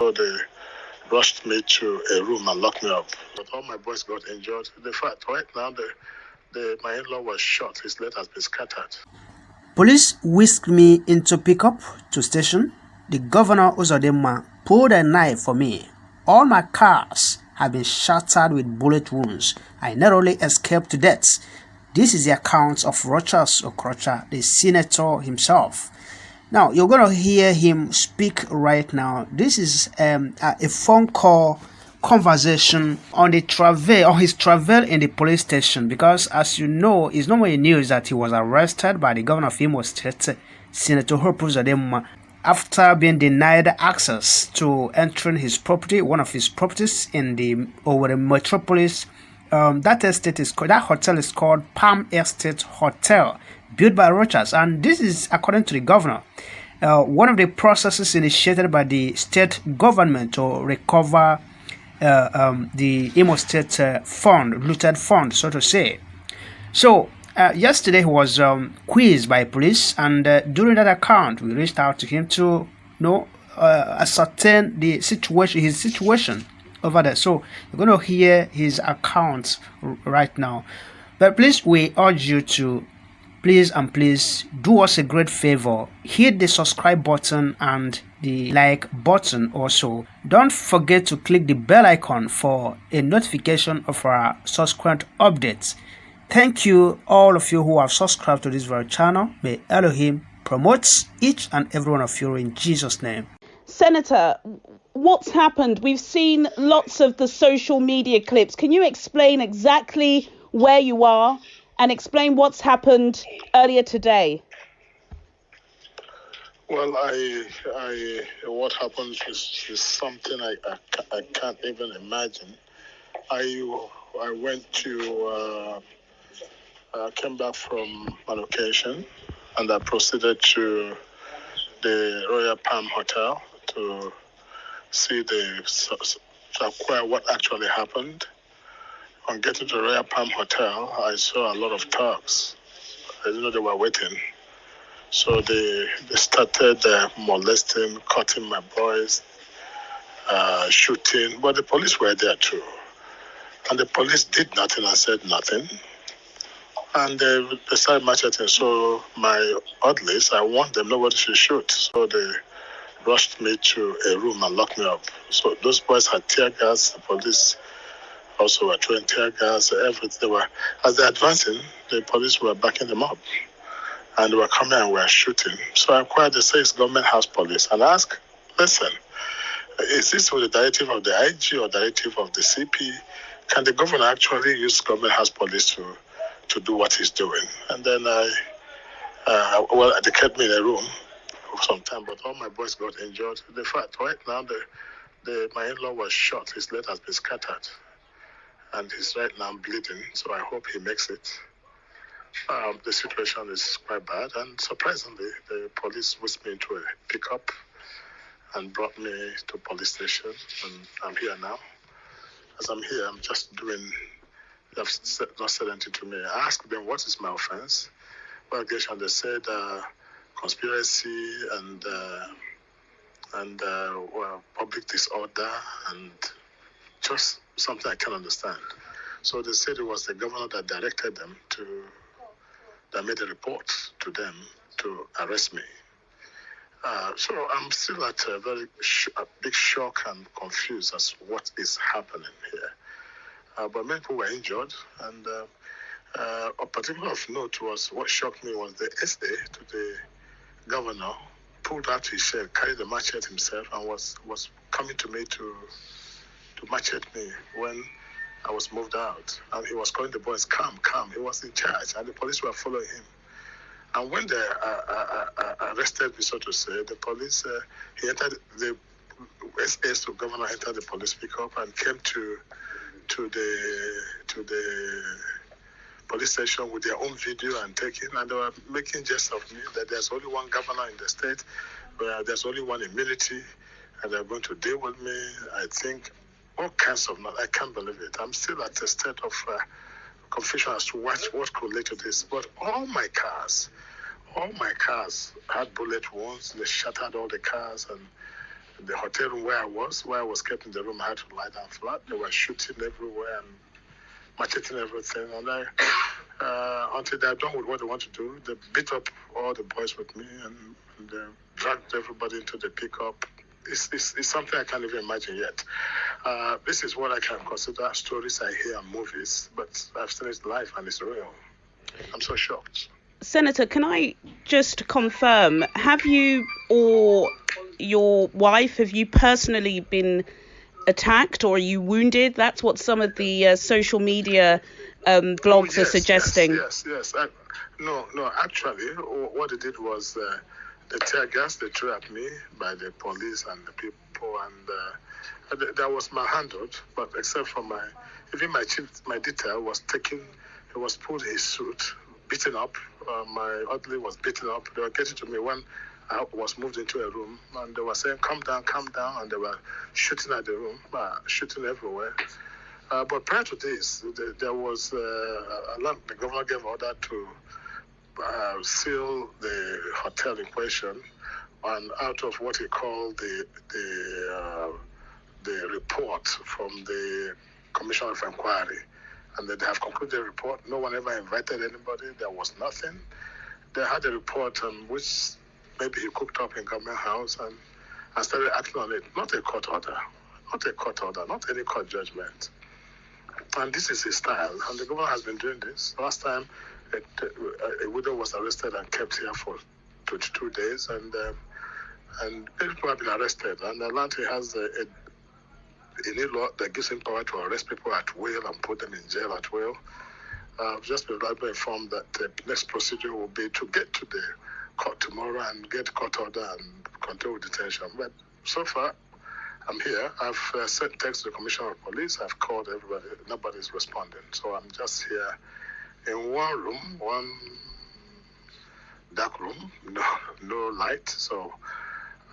So they rushed me to a room and locked me up. But all my boys got injured. The fact, right now, my in-law was shot. His leg has been scattered. Police whisked me into pickup to station. The governor Uzodinma pulled a knife for me. All my cars have been shattered with bullet wounds. I narrowly escaped to death. This is the account of Rochas Okorocha, the senator himself. Now, you're going to hear him speak right now. This is a phone call conversation on his travel in the police station, because as you know, it's not only news that he was arrested by the governor of Imo State, Senator Uzodinma, after being denied access to entering his property, one of his properties in the Owerri metropolis. That hotel is called Palm Estate Hotel, built by Rochas, and this is according to the governor. One of the processes initiated by the state government to recover the Imo State looted fund, so to say. So yesterday he was quizzed by police, and during that account, we reached out to him to ascertain his situation over there. So you're going to hear his account right now. But please, we urge you to please do us a great favor. Hit the subscribe button and the like button also. Don't forget to click the bell icon for a notification of our subsequent updates. Thank you, all of you who have subscribed to this very channel. May Elohim promote each and every one of you in Jesus' name. Senator, what's happened? We've seen lots of the social media clips. Can you explain exactly where you are and explain what's happened earlier today? Well, what happened is something I can't even imagine. I went to came back from an occasion, and I proceeded to the Royal Palm Hotel to see to acquire what actually happened. On getting to the Royal Palm Hotel, I saw a lot of thugs. I didn't know they were waiting. So they started molesting, cutting my boys, shooting. But the police were there too. And the police did nothing and said nothing. And they started macheting. So my orderlies, I warned them nobody should shoot. So they rushed me to a room and locked me up. So those boys had tear gas. The police also were throwing tear gas. Everything. As they're advancing, the police were backing them up. And they were coming and were shooting. So I inquired, they say it's government house police, and asked, listen, is this with the directive of the IG or directive of the CP? Can the governor actually use government house police to do what he's doing? And then they kept me in a room for some time, but all my boys got injured. The fact, right now, my in-law was shot. His leg has been scattered, and he's right now bleeding, so I hope he makes it. The situation is quite bad, and surprisingly, the police whisked me into a pickup and brought me to police station, and I'm here now. As I'm here, I'm just doing, they've not said anything to me. I asked them, what is my offense? Well, they said conspiracy and public disorder, and just something I can't understand. So they said it was the governor that directed them that made a report to them to arrest me. So I'm still at a big shock and confused as what is happening here. But many people were injured, and a particular of note was, what shocked me was the SA to the governor pulled out his shirt, carried the machete himself, and was coming to me to machete me when I was moved out, and he was calling the boys, come. He was in charge, and the police were following him. And when they arrested me, so to say, the police, the SAS to governor entered the police pickup and came to the police station with their own video and they were making jest of me that there's only one governor in the state, where there's only one immunity, and they're going to deal with me. I think all kinds of, I can't believe it. I'm still at a state of confusion as to what could lead to this. But all my cars had bullet wounds. They shattered all the cars, and the hotel room where I was kept in the room. I had to lie down flat. They were shooting everywhere and macheting everything. And until they're done with what they want to do, they beat up all the boys with me and they dragged everybody into the pickup. It's something I can't even imagine yet. This is what I can consider stories I hear in movies, but I've seen it live and it's real. I'm so shocked. Senator, can I just confirm, have you or your wife, have you personally been attacked or are you wounded? That's what some of the social media blogs are suggesting. Yes. No, actually, what they did was the tear gas they threw at me by the police and the people, and that was malhandled, but except for my detail was taken, he was pulled his suit, beaten up, my orderly was beaten up. They were getting to me when I was moved into a room, and they were saying, calm down, and they were shooting at the room, shooting everywhere. But prior to this, there was the governor gave order to seal the hotel in question, and out of what he called the report from the Commission of Inquiry. And they have concluded the report. No one ever invited anybody. There was nothing. They had a report which maybe he cooked up in government house and started acting on it. Not a court order, not any court judgment. And this is his style. And the governor has been doing this. Last time, a widow was arrested and kept here for 22 days. And people have been arrested. And Atlanta has a new law that gives him power to arrest people at will and put them in jail at will. I've just been informed that the next procedure will be to get to the court tomorrow and get court order and control detention. But so far, I'm here. I've sent text to the Commissioner of Police. I've called everybody. Nobody's responding. So I'm just here in one room, one dark room, no light. So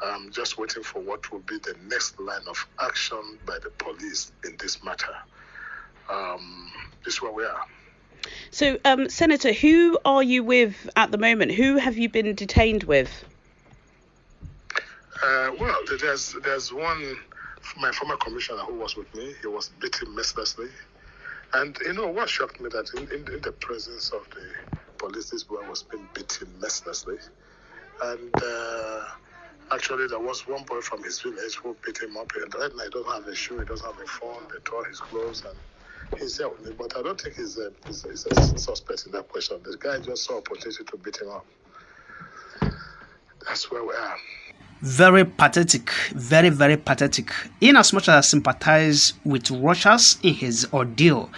I'm just waiting for what will be the next line of action by the police in this matter. This is where we are. So, Senator, who are you with at the moment? Who have you been detained with? Well, there's one, my former commissioner who was with me. He was beaten mercilessly. And, what shocked me that in the presence of the police, this boy was being beaten mercilessly. And actually, there was one boy from his village who beat him up. And right now, he doesn't have a shoe, he doesn't have a phone. They tore his clothes, and he's here with me. But I don't think he's a suspect in that question. The guy just saw opportunity to beat him up. That's where we are. Very pathetic, very, very pathetic. In as much as I sympathize with Rochas in his ordeal.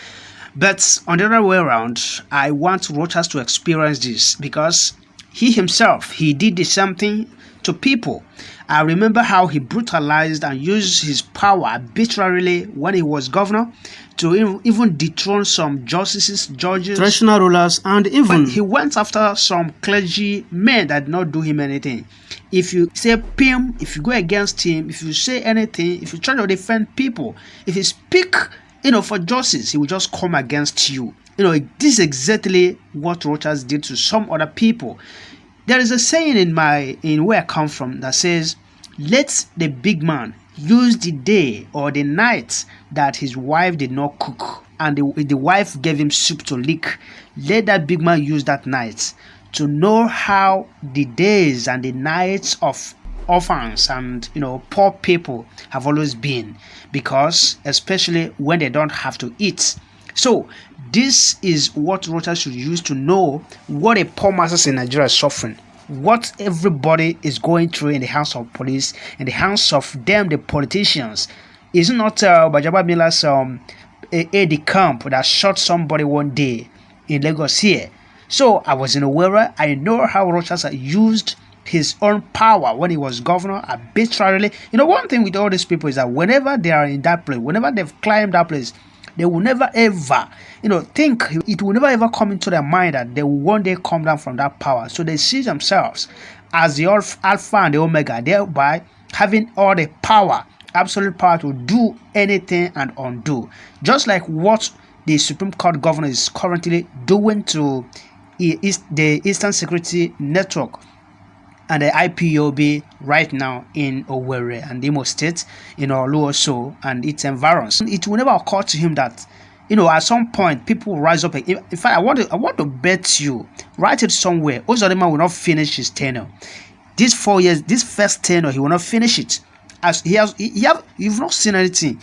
But on the other way around, I want Rochas to experience this because he himself, he did the same thing to people. I remember how he brutalized and used his power arbitrarily when he was governor to even dethrone some justices, judges, traditional rulers, and even he went after some clergy men that did not do him anything. If you say him, if you go against him, if you say anything, if you try to defend people, if you speak, for justice, he will just come against you. This is exactly what Rochas did to some other people. There is a saying in where I come from that says, let the big man use the day or the night that his wife did not cook and the wife gave him soup to lick. Let that big man use that night to know how the days and the nights of orphans and poor people have always been, because especially when they don't have to eat. So this is what Rochas should use to know what a poor masses in Nigeria is suffering, what everybody is going through in the hands of police, in the hands of them, the politicians. It's not Bajaba Miller's aide camp that shot somebody one day in Lagos here. So I was in Owerri. I know how Rochas used his own power when he was governor arbitrarily. One thing with all these people is that whenever they are in that place, whenever they've climbed that place, they will never ever, think, it will never ever come into their mind that they will one day come down from that power. So they see themselves as the Alpha and the Omega, thereby having all the power, absolute power to do anything and undo. Just like what the Supreme Court governor is currently doing to the Eastern Security Network. and the IPOB right now in Owerri and Imo State, in Oluoso and its environs. It will never occur to him that, at some point people rise up. In fact, I want to bet you, write it somewhere, Uzodinma will not finish his tenure. These 4 years, this first tenure, he will not finish it. As you've not seen anything.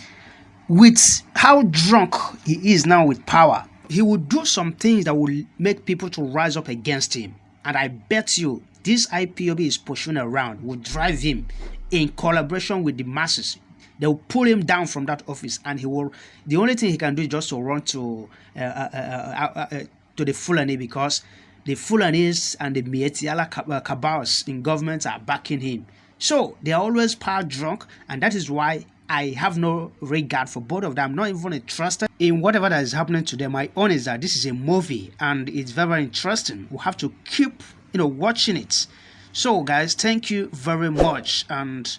With how drunk he is now with power, he will do some things that will make people to rise up against him. And I bet you this IPOB is pushing around will drive him in collaboration with the masses. They will pull him down from that office, and the only thing he can do is just to run to the Fulani, because the Fulanis and the Mietiala cabals in government are backing him. So they are always power drunk, and that is why I have no regard for both of them. I'm not even interested in whatever that is happening to them. My own is that this is a movie and it's very, very interesting. We'll have to keep, watching it. So guys, thank you very much, and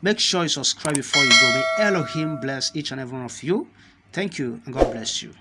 make sure you subscribe before you go. May Elohim bless each and every one of you. Thank you, and God bless you.